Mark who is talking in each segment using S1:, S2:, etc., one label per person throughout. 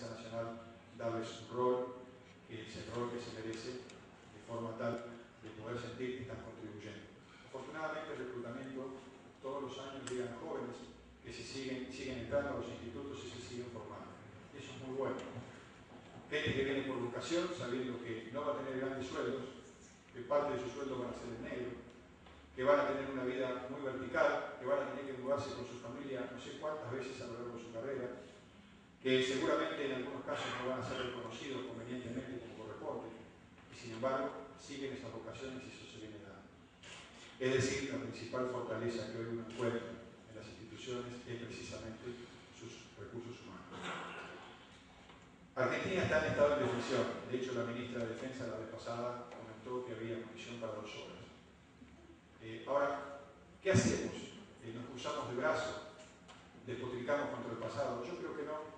S1: Defensa Nacional darles un rol, que es el rol que se merece, de forma tal de poder sentir que están contribuyendo. Afortunadamente, el reclutamiento, todos los años llegan jóvenes que siguen entrando a los institutos y se siguen formando. Eso es muy bueno. Gente que viene por vocación, sabiendo que no va a tener grandes sueldos, que parte de su sueldo van a ser en negro, que van a tener una vida muy vertical, que van a tener que mudarse con su familia no sé cuántas veces a lo largo de su carrera, que seguramente en algunos casos no van a ser reconocidos convenientemente como corresponde, y sin embargo siguen esas vocaciones y eso se viene dando. Es decir, la principal fortaleza que hoy uno encuentra en las instituciones es precisamente sus recursos humanos. Argentina está en estado de indefensión. De hecho, la ministra de Defensa la vez pasada comentó que había munición para 2 horas. Ahora, ¿qué hacemos? ¿Nos cruzamos de brazos? ¿Despotricamos contra el pasado? Yo creo que no.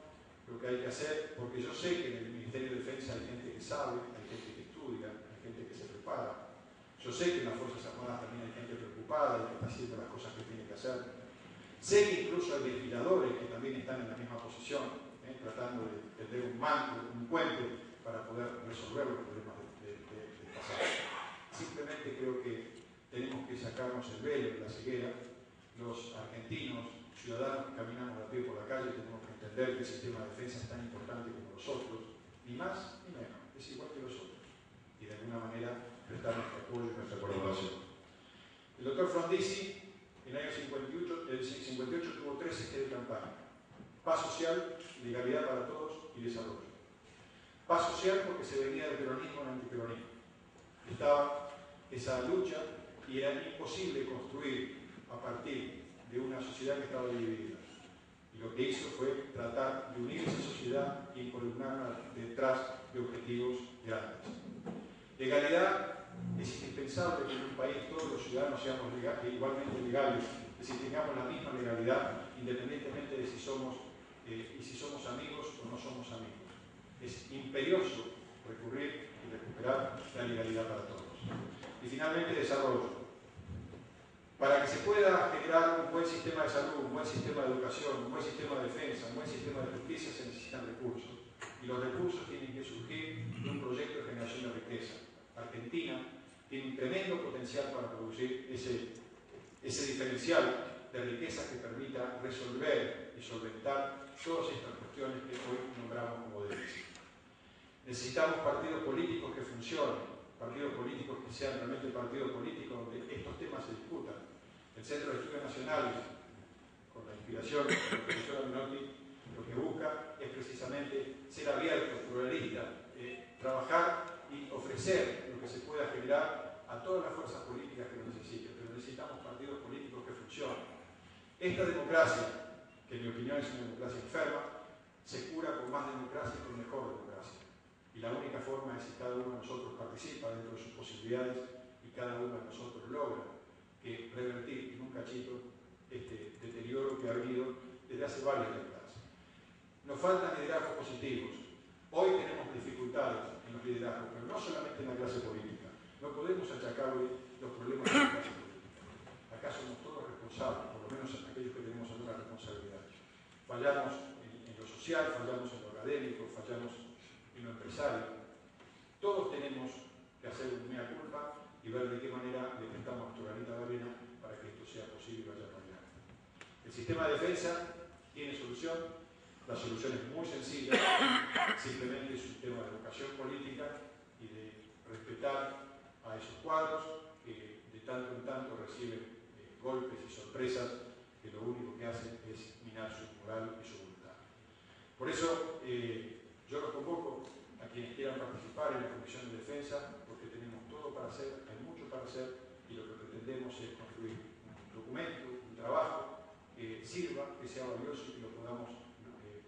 S1: Lo que hay que hacer, porque yo sé que en el Ministerio de Defensa hay gente que sabe, hay gente que estudia, hay gente que se prepara. Yo sé que en las Fuerzas Armadas también hay gente preocupada y que está haciendo las cosas que tiene que hacer. Sé que incluso hay legisladores que también están en la misma posición, tratando de tender un manto, un puente para poder resolver los problemas del pasado. Simplemente creo que tenemos que sacarnos el velo de la ceguera. Los argentinos, ciudadanos que caminamos a pie por la calle, tenemos que entender que el sistema de defensa es tan importante como los otros, ni más ni menos, es igual que los otros. Y de alguna manera prestar nuestro apoyo y nuestra colaboración. El doctor Frondizi, en el año 58 tuvo 3 ejes de campaña: paz social, legalidad para todos y desarrollo. Paz social porque se venía del peronismo al antiperonismo. Estaba esa lucha y era imposible construir a partir de una sociedad que estaba dividida. Y lo que hizo fue tratar de unir esa sociedad y columnarla detrás de objetivos grandes. Legalidad: es indispensable que en un país todos los ciudadanos seamos igualmente legales, es decir, tengamos la misma legalidad, independientemente de si somos amigos o no somos amigos. Es imperioso recurrir y recuperar la legalidad para todos. Y finalmente, desarrollo. Para que se pueda generar un buen sistema de salud, un buen sistema de educación, un buen sistema de defensa, un buen sistema de justicia, se necesitan recursos. Y los recursos tienen que surgir de un proyecto de generación de riqueza. Argentina tiene un tremendo potencial para producir ese diferencial de riqueza que permita resolver y solventar todas estas cuestiones que hoy nombramos como déficit. Necesitamos partidos políticos que funcionen, partidos políticos que sean realmente partidos políticos donde estos temas se discutan. El Centro de Estudios Nacionales, con la inspiración de la profesora Menotti, lo que busca es precisamente ser abierto, pluralista, trabajar y ofrecer lo que se pueda generar a todas las fuerzas políticas que lo necesiten, pero necesitamos partidos políticos que funcionen. Esta democracia, que en mi opinión es una democracia enferma, se cura con más democracia y con mejor democracia. Y la única forma es si cada uno de nosotros participa dentro de sus posibilidades y cada uno de nosotros logra revertir en un cachito este deterioro que ha habido desde hace varias décadas. Nos faltan liderazgos positivos. Hoy tenemos dificultades en los liderazgos, pero no solamente en la clase política. No podemos achacarle los problemas a la clase política. Acá somos todos responsables, por lo menos aquellos que tenemos alguna responsabilidad. Fallamos en lo social, fallamos en lo académico, fallamos en lo empresario. Todos tenemos que hacer una mea culpa y ver de qué manera le prestamos nuestra granita de arena para que esto sea posible y vaya para adelante. El sistema de defensa tiene solución. La solución es muy sencilla, simplemente es un tema de vocación política y de respetar a esos cuadros que de tanto en tanto reciben golpes y sorpresas que lo único que hacen es minar su moral y su voluntad. Por eso yo los convoco a quienes quieran participar en la Comisión de Defensa, porque tenemos todo para hacer, hay mucho para hacer, y lo que pretendemos es construir un documento, un trabajo que sirva, que sea valioso y que lo podamos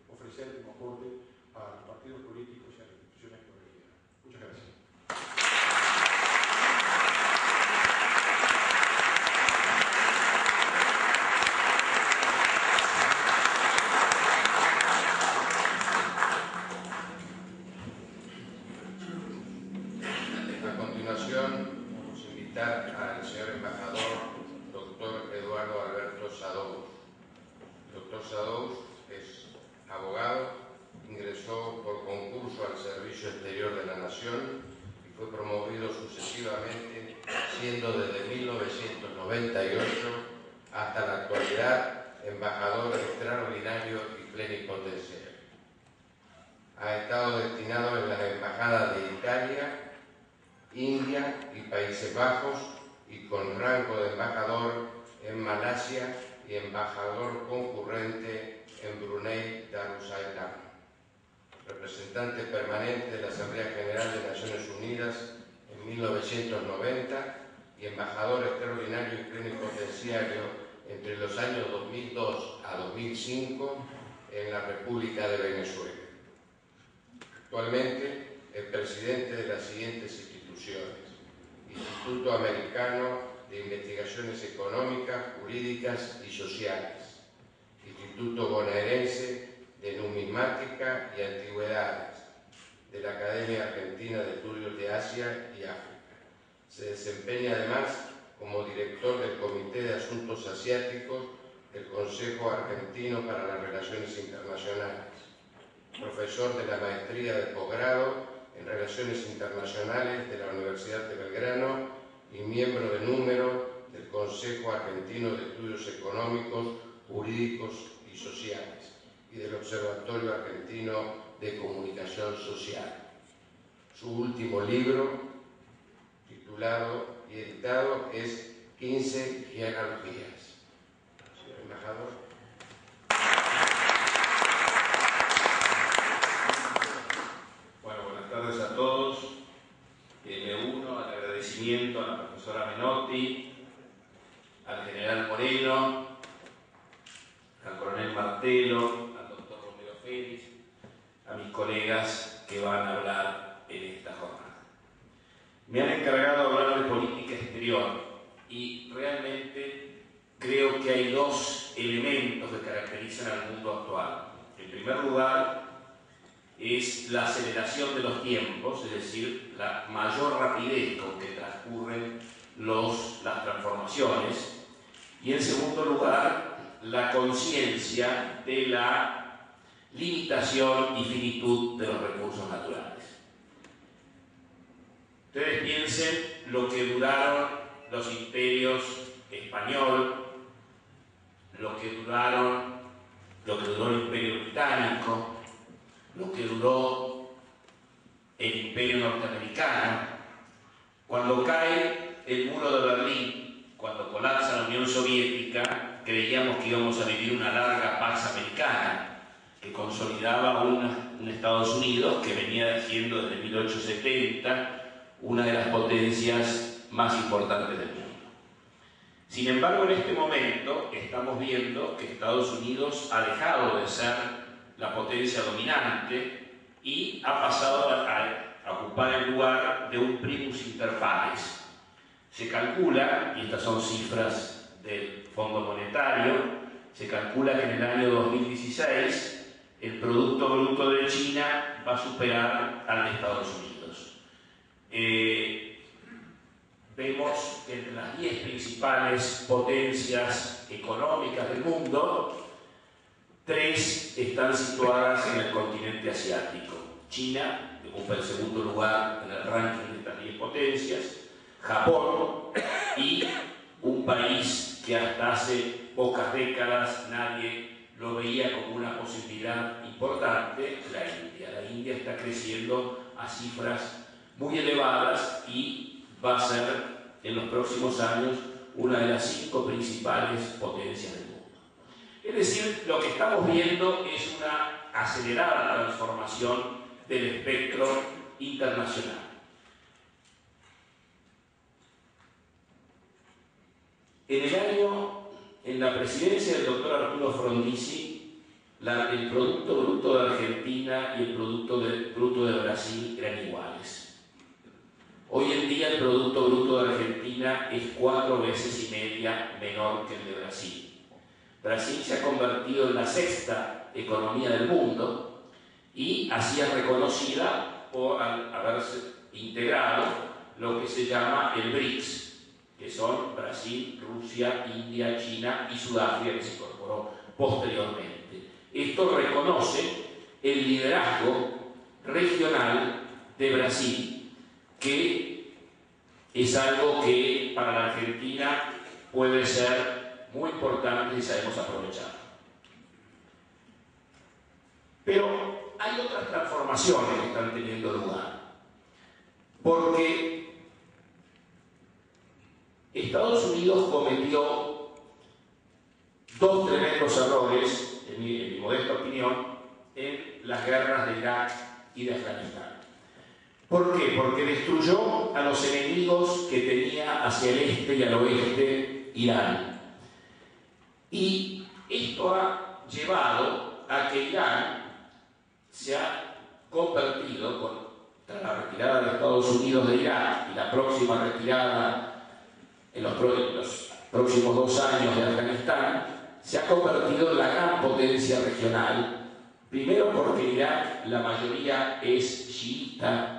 S1: ofrecer como aporte a los partidos políticos y a las instituciones que lo requieran. Muchas gracias.
S2: A continuación, vamos a invitar al señor embajador, doctor Eduardo Alberto Sadous. El doctor Sadous es abogado, Servicio Exterior de la Nación y fue promovido sucesivamente, siendo desde 1998 hasta la actualidad embajador extraordinario y plenipotenciario. Ha estado destinado en las embajadas de Italia, India y Países Bajos y con rango de embajador en Malasia y embajador concurrente en Brunei Darussalam, representante permanente de la Asamblea General de Naciones Unidas en 1990 y embajador extraordinario y plenipotenciario entre los años 2002 a 2005 en la República de Venezuela. Actualmente es presidente de las siguientes instituciones: Instituto Americano de Investigaciones Económicas, Jurídicas y Sociales, Instituto Bonaerense de Numismática y Antigüedades, de la Academia Argentina de Estudios de Asia y África. Se desempeña además como director del Comité de Asuntos Asiáticos del Consejo Argentino para las Relaciones Internacionales, profesor de la Maestría de Posgrado en Relaciones Internacionales de la Universidad de Belgrano y miembro de número del Consejo Argentino de Estudios Económicos, Jurídicos y Sociales y del Observatorio Argentino de Comunicación Social. Su último libro, titulado y editado, es 15 genealogías. Señor embajador.
S3: Bueno, buenas tardes a todos. Me uno al agradecimiento a la profesora Menotti, al general Moreno, al coronel Martelo, al doctor Romero Félix, a mis colegas que van a hablar en esta jornada. Me han encargado de hablar de política exterior y realmente creo que hay dos elementos que caracterizan al mundo actual. En primer lugar, es la aceleración de los tiempos, es decir, la mayor rapidez con que transcurren las transformaciones. Y en segundo lugar, la conciencia de la limitación y finitud de los recursos naturales. Ustedes piensen lo que duraron los imperios español, lo que duró el Imperio Británico, lo que duró el Imperio Norteamericano. Cuando cae el muro de Berlín, cuando colapsa la Unión Soviética, creíamos que íbamos a vivir una larga paz americana que consolidaba un Estados Unidos que venía siendo desde 1870 una de las potencias más importantes del mundo. Sin embargo, en este momento estamos viendo que Estados Unidos ha dejado de ser la potencia dominante y ha pasado a ocupar el lugar de un primus inter pares. Se calcula, y estas son cifras del Fondo Monetario, se calcula que en el año 2016 el Producto Bruto de China va a superar al de Estados Unidos. Vemos que entre las 10 principales potencias económicas del mundo, 3 están situadas en el continente asiático. China, que ocupa el segundo lugar en el ranking de estas 10 potencias, Japón y un país que hasta hace pocas décadas nadie lo veía como una posibilidad importante, la India. La India está creciendo a cifras muy elevadas y va a ser en los próximos años una de las 5 principales potencias del mundo. Es decir, lo que estamos viendo es una acelerada transformación del espectro internacional. En la presidencia del doctor Arturo Frondizi, el Producto Bruto de Argentina y el Producto Bruto de Brasil eran iguales. Hoy en día el Producto Bruto de Argentina es 4 veces y media menor que el de Brasil. Brasil se ha convertido en la 6ª economía del mundo y así es reconocida por haberse integrado lo que se llama el BRICS, que son Brasil, Rusia, India, China y Sudáfrica, que se incorporó posteriormente. Esto reconoce el liderazgo regional de Brasil, que es algo que para la Argentina puede ser muy importante y sabemos aprovechar. Pero hay otras transformaciones que están teniendo lugar, porque Estados Unidos cometió dos tremendos errores, en mi modesta opinión, en las guerras de Irak y de Afganistán. ¿Por qué? Porque destruyó a los enemigos que tenía hacia el este y al oeste Irán. Y esto ha llevado a que Irán se ha convertido, tras la retirada de Estados Unidos de Irak y la próxima retirada en los próximos 2 años de Afganistán, se ha convertido en la gran potencia regional. Primero porque en Irak la mayoría es chiita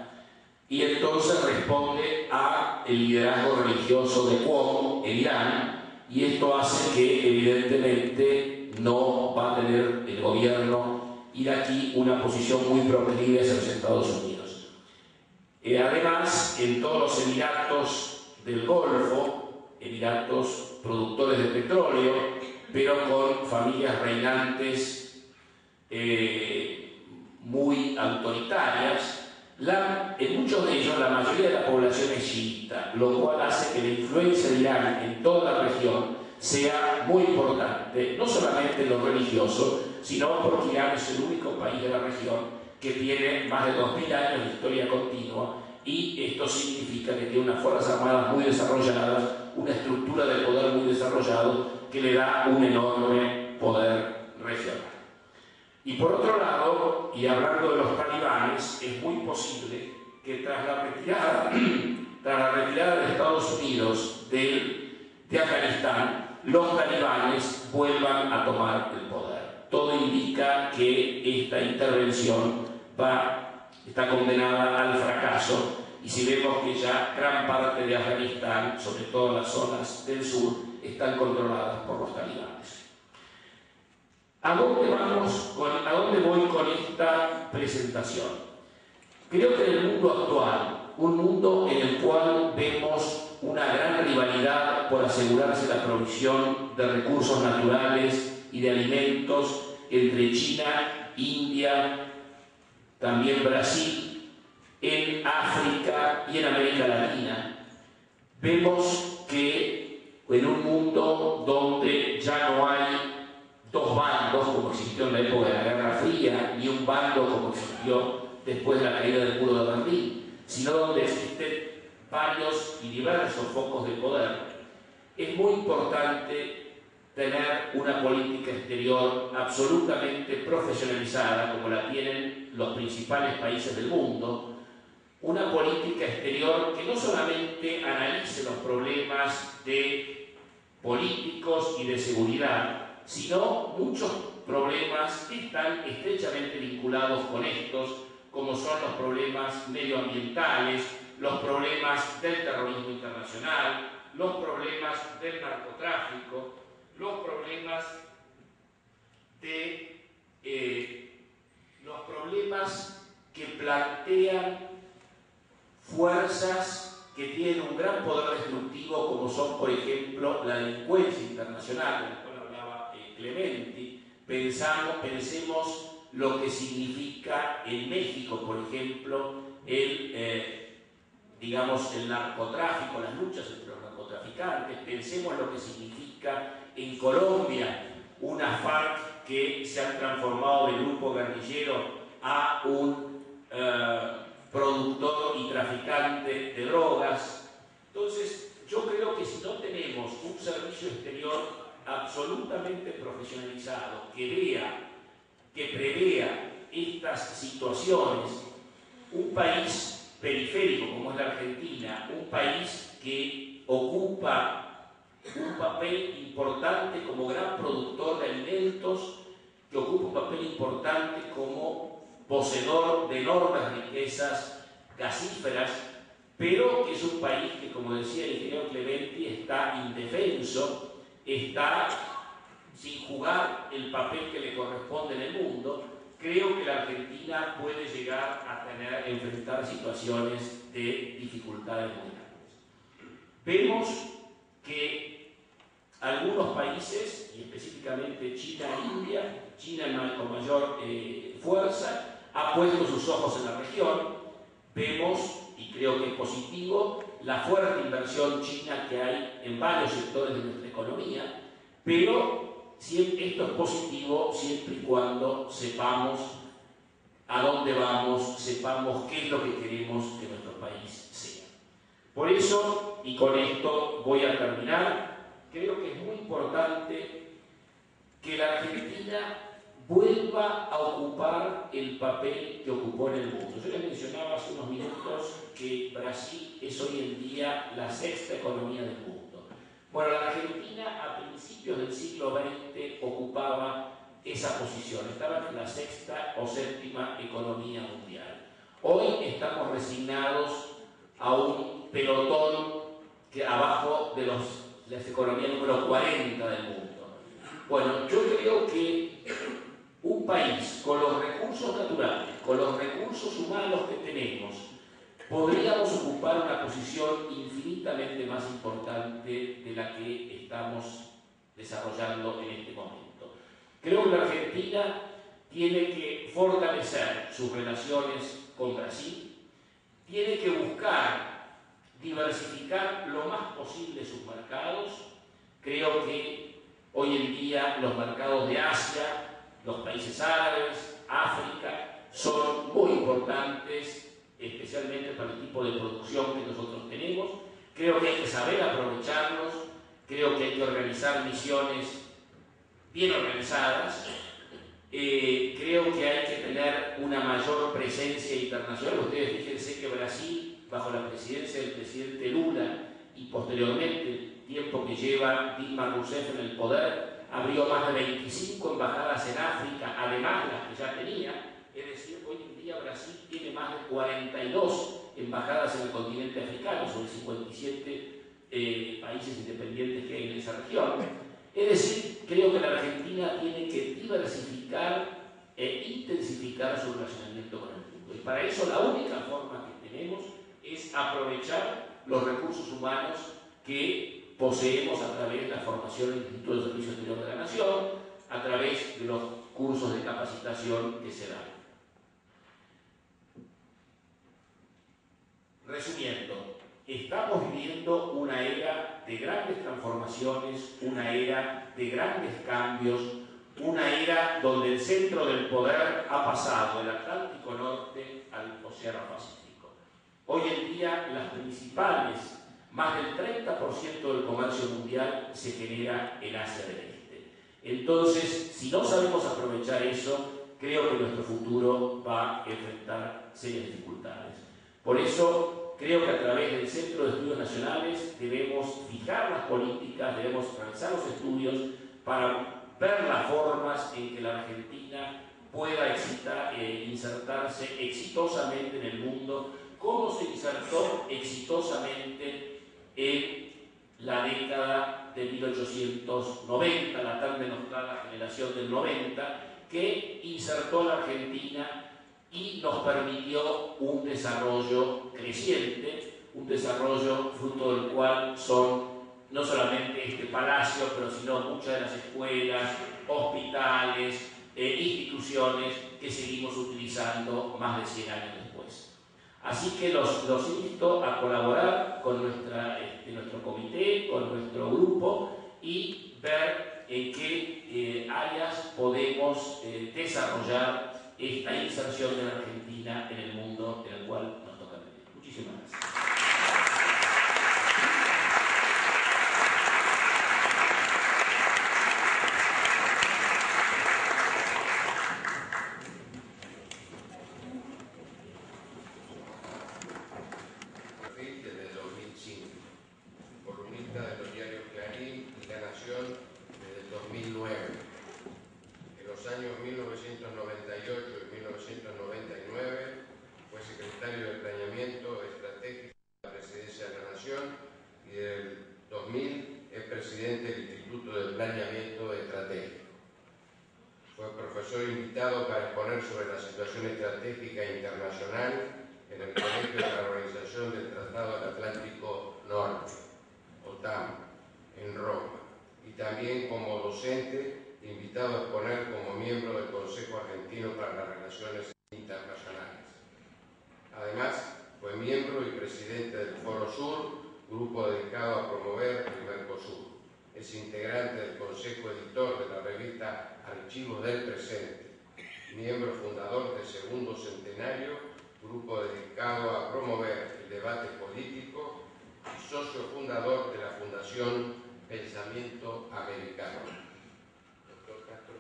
S3: y entonces responde a el liderazgo religioso de Qom en Irán, y esto hace que evidentemente no va a tener el gobierno iraquí una posición muy proclive hacia los Estados Unidos. Además, en todos los emiratos del Golfo, emiratos productores de petróleo, pero con familias reinantes muy autoritarias, en muchos de ellos la mayoría de la población es chiita, lo cual hace que la influencia de Irán en toda la región sea muy importante, no solamente en lo religioso, sino porque Irán es el único país de la región que tiene más de 2000 años de historia continua, y esto significa que tiene unas fuerzas armadas muy desarrolladas, una estructura de poder muy desarrollado que le da un enorme poder regional. Y por otro lado, y hablando de los talibanes, es muy posible que tras la retirada de Estados Unidos de Afganistán, los talibanes vuelvan a tomar el poder. Todo indica que esta intervención está condenada al fracaso, y si vemos que ya gran parte de Afganistán, sobre todo las zonas del sur, están controladas por los talibanes. ¿A dónde voy con esta presentación? Creo que en el mundo actual, un mundo en el cual vemos una gran rivalidad por asegurarse la provisión de recursos naturales y de alimentos entre China, India, también Brasil, en África y en América Latina, vemos que en un mundo donde ya no hay dos bandos como existió en la época de la Guerra Fría, ni un bando como existió después de la caída del muro de Berlín, sino donde existen varios y diversos focos de poder, es muy importante tener una política exterior absolutamente profesionalizada, como la tienen los principales países del mundo, una política exterior que no solamente analice los problemas políticos y de seguridad, sino muchos problemas que están estrechamente vinculados con estos, como son los problemas medioambientales, los problemas del terrorismo internacional, los problemas del narcotráfico, los problemas que plantean fuerzas que tienen un gran poder destructivo, como son, por ejemplo, la delincuencia internacional, de la cual hablaba Clementi. Pensemos lo que significa en México, por ejemplo, el narcotráfico, las luchas entre los narcotraficantes. Pensemos lo que significa en Colombia una FARC que se han transformado de grupo guerrillero a un productor y traficante de drogas. Entonces, yo creo que si no tenemos un servicio exterior absolutamente profesionalizado que prevea estas situaciones, un país periférico como es la Argentina, un país que ocupa un papel importante como gran productor de alimentos, que ocupa un papel importante como poseedor de enormes riquezas gasíferas, pero que es un país que, como decía el ingeniero Clementi, está indefenso, está sin jugar el papel que le corresponde en el mundo, creo que la Argentina puede llegar a enfrentar situaciones de dificultades muy grandes. Vemos que algunos países, y específicamente China e India, China con mayor fuerza, ha puesto sus ojos en la región. Vemos, y creo que es positivo, la fuerte inversión china que hay en varios sectores de nuestra economía, pero esto es positivo siempre y cuando sepamos a dónde vamos, sepamos qué es lo que queremos que nuestro país sea. Por eso, y con esto voy a terminar, creo que es muy importante que la Argentina vuelva a ocupar el papel que ocupó en el mundo. Yo les mencionaba hace unos minutos que Brasil es hoy en día la sexta economía del mundo. Bueno, la Argentina a principios del siglo XX ocupaba esa posición, estaba en la sexta o séptima economía mundial. Hoy estamos resignados a un pelotón que abajo de las economías número 40 del mundo. Bueno, yo creo que un país con los recursos naturales, con los recursos humanos que tenemos, podríamos ocupar una posición infinitamente más importante de la que estamos desarrollando en este momento. Creo que la Argentina tiene que fortalecer sus relaciones con Brasil, tiene que buscar diversificar lo más posible sus mercados. Creo que hoy en día los mercados de Asia, los países árabes, África, son muy importantes, especialmente para el tipo de producción que nosotros tenemos. Creo que hay que saber aprovecharlos, creo que hay que organizar misiones bien organizadas, creo que hay que tener una mayor presencia internacional. Ustedes fíjense que Brasil, bajo la presidencia del presidente Lula y posteriormente el tiempo que lleva Dilma Rousseff en el poder, abrió más de 25 embajadas en África, además de las que ya tenía. Es decir, hoy en día Brasil tiene más de 42 embajadas en el continente africano, sobre 57 países independientes que hay en esa región. Es decir, creo que la Argentina tiene que diversificar e intensificar su relacionamiento con el mundo. Y para eso la única forma que tenemos es aprovechar los recursos humanos que poseemos a través de la formación del Instituto de Servicio Exterior de la Nación, a través de los cursos de capacitación que se dan. Resumiendo, estamos viviendo una era de grandes transformaciones, una era de grandes cambios, una era donde el centro del poder ha pasado del Atlántico Norte al Océano Pacífico. Hoy en día las principales, más del 30% del comercio mundial se genera en Asia del Este. Entonces, si no sabemos aprovechar eso, creo que nuestro futuro va a enfrentar serias dificultades. Por eso, creo que a través del Centro de Estudios Nacionales debemos fijar las políticas, debemos realizar los estudios para ver las formas en que la Argentina pueda insertarse exitosamente en el mundo, como se insertó exitosamente en la década de 1890, la tan denostada generación del 90, que insertó la Argentina y nos permitió un desarrollo creciente, un desarrollo fruto del cual son no solamente este palacio, pero sino muchas de las escuelas, hospitales, instituciones que seguimos utilizando más de 100 años después. Así que los invito a colaborar con nuestro comité, con nuestro grupo y ver en qué áreas podemos desarrollar esta inserción de la Argentina en el mundo en el cual nos toca vivir. Muchísimas gracias.
S2: Desde 2005, columnista de los diarios Clarín y La Nación desde el 2009. En los años 1998 y 1999 fue exponer sobre la situación estratégica internacional en el Colegio de la Organización del Tratado del Atlántico Norte, OTAN, en Roma, y también como docente invitado a exponer como miembro del Consejo Argentino para las Relaciones Internacionales. Además, fue miembro y presidente del Foro Sur, grupo dedicado a promover el Mercosur. Es integrante del Consejo Editor de la revista Archivos del Presente, miembro fundador del Segundo Centenario, grupo dedicado a promover el debate político, y socio fundador de la Fundación Pensamiento Americano. Doctor Castro.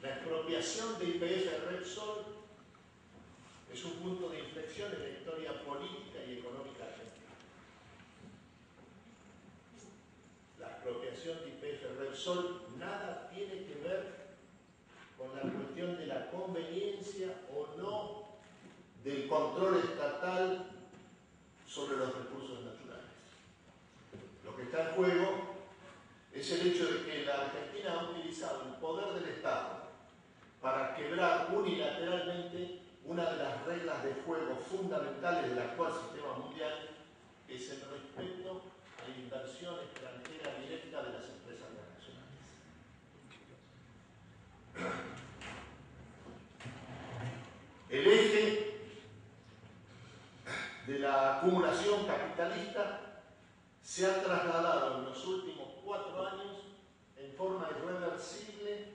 S4: La expropiación de YPF Repsol es un punto de inflexión en la historia política y económica argentina. La expropiación de YPF Repsol nada tiene que ver con la cuestión de la conveniencia o no del control estatal sobre los recursos naturales. Lo que está en juego es el hecho de que la Argentina ha utilizado el poder del Estado para quebrar unilateralmente una de las reglas de juego fundamentales del actual sistema mundial, que es el respeto a la inversión extranjera directa de las empresas transnacionales. El eje de la acumulación capitalista se ha trasladado en los últimos 4 años en forma irreversible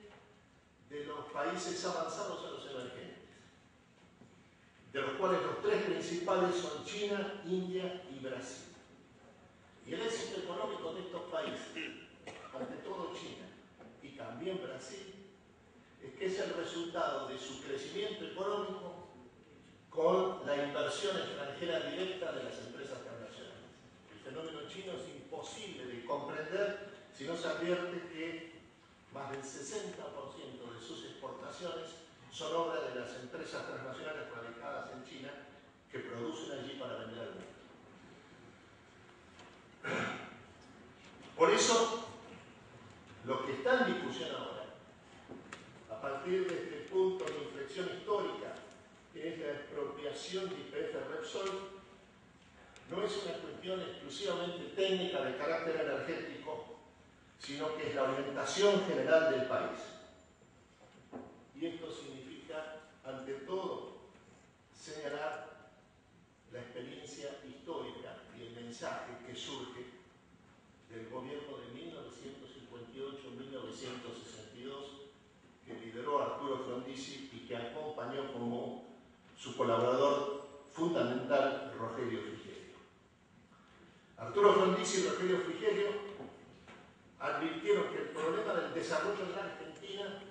S4: de los países avanzados a los emergentes, de los cuales los 3 principales son China, India y Brasil. Y el éxito económico de estos países, ante todo China y también Brasil, es que es el resultado de su crecimiento económico con la inversión extranjera directa de las empresas transnacionales. El fenómeno chino es imposible de comprender si no se advierte que más del 60% de sus exportaciones son obra de las empresas transnacionales radicadas en China que producen allí para vender al mundo. Por eso, lo que está en discusión ahora, a partir de este punto de inflexión histórica, que es la expropiación de YPF Repsol, no es una cuestión exclusivamente técnica de carácter energético, sino que es la orientación general del país. Y esto significa, ante todo, señalar la experiencia histórica y el mensaje que surge del gobierno de 1958-1962 que lideró Arturo Frondizi y que acompañó como su colaborador fundamental Rogelio Frigerio. Arturo Frondizi y Rogelio Frigerio advirtieron que el problema del desarrollo en la Argentina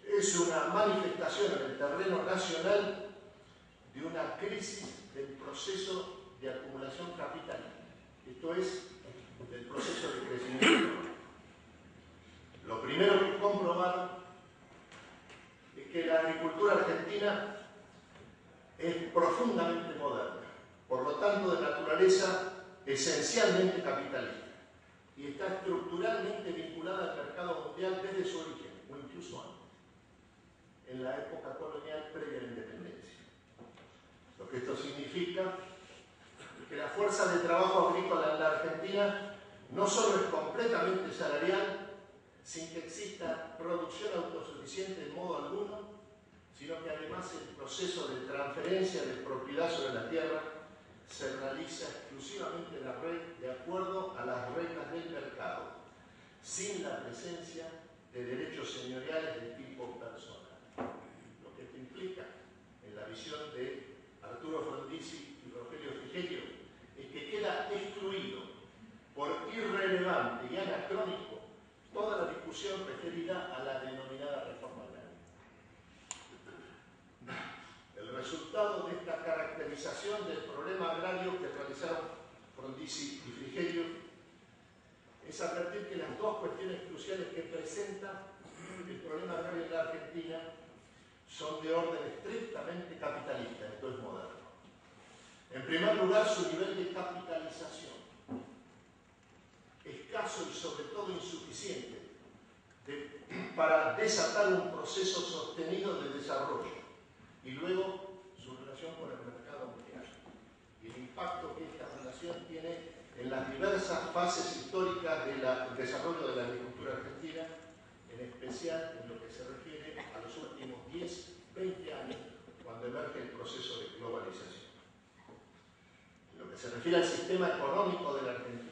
S4: es una manifestación en el terreno nacional de una crisis del proceso de acumulación capitalista. Esto es, del proceso de crecimiento económico. Lo primero que comprobaron es que la agricultura argentina es profundamente moderna, por lo tanto de naturaleza esencialmente capitalista, y está estructuralmente vinculada al mercado mundial desde su origen, o incluso antes, en la época colonial previa a la independencia. Lo que esto significa es que la fuerza de trabajo agrícola en la Argentina no solo es completamente salarial, sin que exista producción autosuficiente en modo alguno, sino que además el proceso de transferencia de propiedad sobre la tierra se realiza exclusivamente de acuerdo a las reglas del mercado, sin la presencia de derechos señoriales de tipo personal. Lo que esto implica, en la visión de Arturo Frondizi y Rogelio Frigerio, es que queda excluido por irrelevante y anacrónico toda la discusión referida a la denominada reforma agraria. El resultado de esta Frondizi y Frigerio, es advertir que las dos cuestiones cruciales que presenta el problema agrario en la Argentina son de orden estrictamente capitalista, esto es moderno. En primer lugar, su nivel de capitalización, escaso y sobre todo insuficiente para desatar un proceso sostenido de desarrollo, y luego su relación con el mercado mundial y el impacto que esta relación tiene en las diversas fases históricas del desarrollo de la agricultura argentina, en especial en lo que se refiere a los últimos 10, 20 años, cuando emerge el proceso de globalización. En lo que se refiere al sistema económico de la Argentina,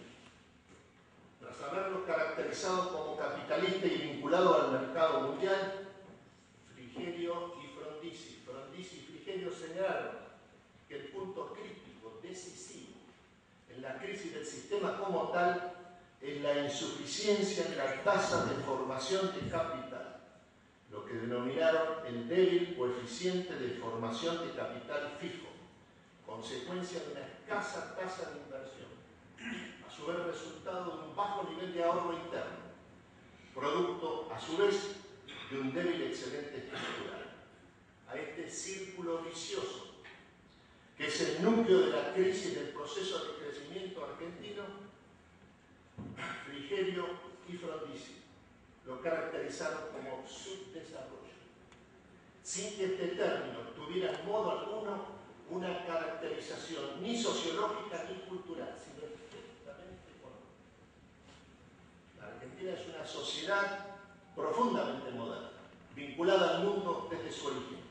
S4: tras haberlo caracterizado como capitalista y vinculado al mercado mundial, Frigerio y Frondizi y Frigerio señalaron que el punto crítico, decisivo, en la crisis del sistema como tal, es la insuficiencia en la tasa de formación de capital, lo que denominaron el débil coeficiente de formación de capital fijo, consecuencia de una escasa tasa de inversión, a su vez resultado de un bajo nivel de ahorro interno, producto a su vez de un débil excedente estructural. A este círculo vicioso, que es el núcleo de la crisis del proceso de crecimiento argentino, Frigerio y Frondizi lo caracterizaron como subdesarrollo, sin que este término tuviera en modo alguno una caracterización ni sociológica ni cultural, sino estrictamente económica. La Argentina es una sociedad profundamente moderna, vinculada al mundo desde su origen.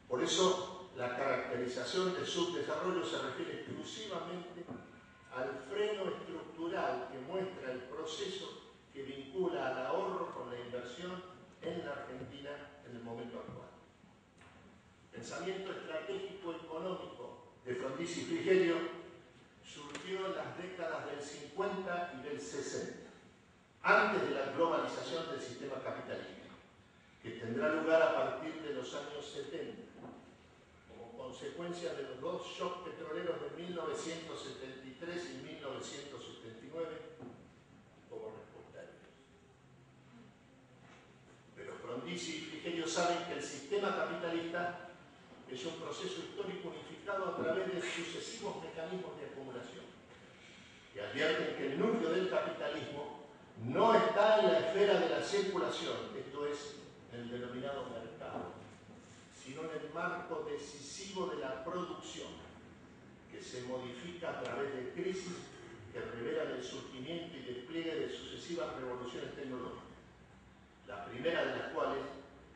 S4: Por eso, la caracterización de subdesarrollo se refiere exclusivamente al freno estructural que muestra el proceso que vincula al ahorro con la inversión en la Argentina en el momento actual. El pensamiento estratégico económico de Frondizi y Frigerio surgió en las décadas del 50 y del 60, antes de la globalización del sistema capitalista, que tendrá lugar a partir de los años 70, como consecuencia de los dos shocks petroleros de 1973 y 1979, como respuesta a ellos. Pero Frondizi y Frigerio saben que el sistema capitalista es un proceso histórico unificado a través de sucesivos mecanismos de acumulación, y advierten que el núcleo del capitalismo no está en la esfera de la circulación, esto es, en el denominado mercado, sino en el marco decisivo de la producción, que se modifica a través de crisis que revelan el surgimiento y despliegue de sucesivas revoluciones tecnológicas, la primera de las cuales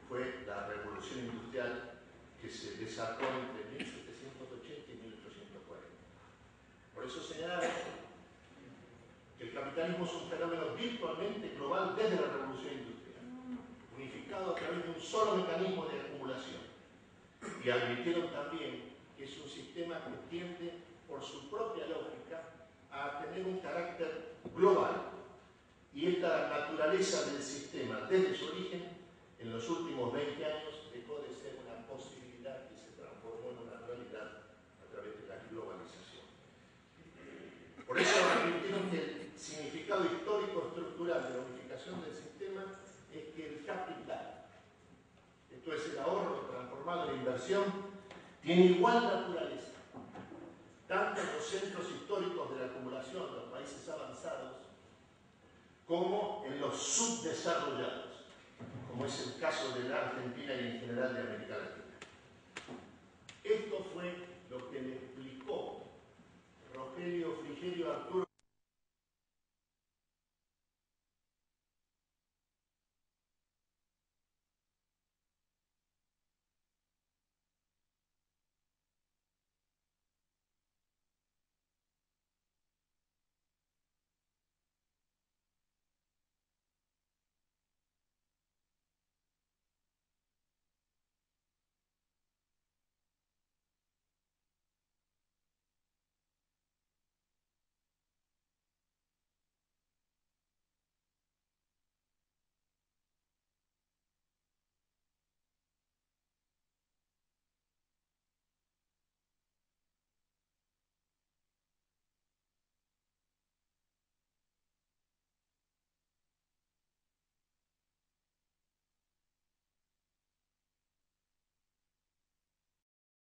S4: fue la revolución industrial que se desató entre 1780 y 1840. Por eso señalaron que el capitalismo es un fenómeno virtualmente global desde la revolución industrial, unificado a través de un solo mecanismo de acumulación. Y advirtieron también que es un sistema que tiende, por su propia lógica, a tener un carácter global. Y esta naturaleza del sistema, desde su origen, en los últimos 20 años, dejó de ser una posibilidad y se transformó en una realidad a través de la globalización. Por eso advirtieron que el significado histórico estructural de la unificación del sistema es que el capital, esto es el ahorro transformado en inversión, tiene igual naturaleza, tanto en los centros históricos de la acumulación de los países avanzados, como en los subdesarrollados, como es el caso de la Argentina y en general de América Latina. Esto fue lo que le explicó Rogelio Frigerio a Arturo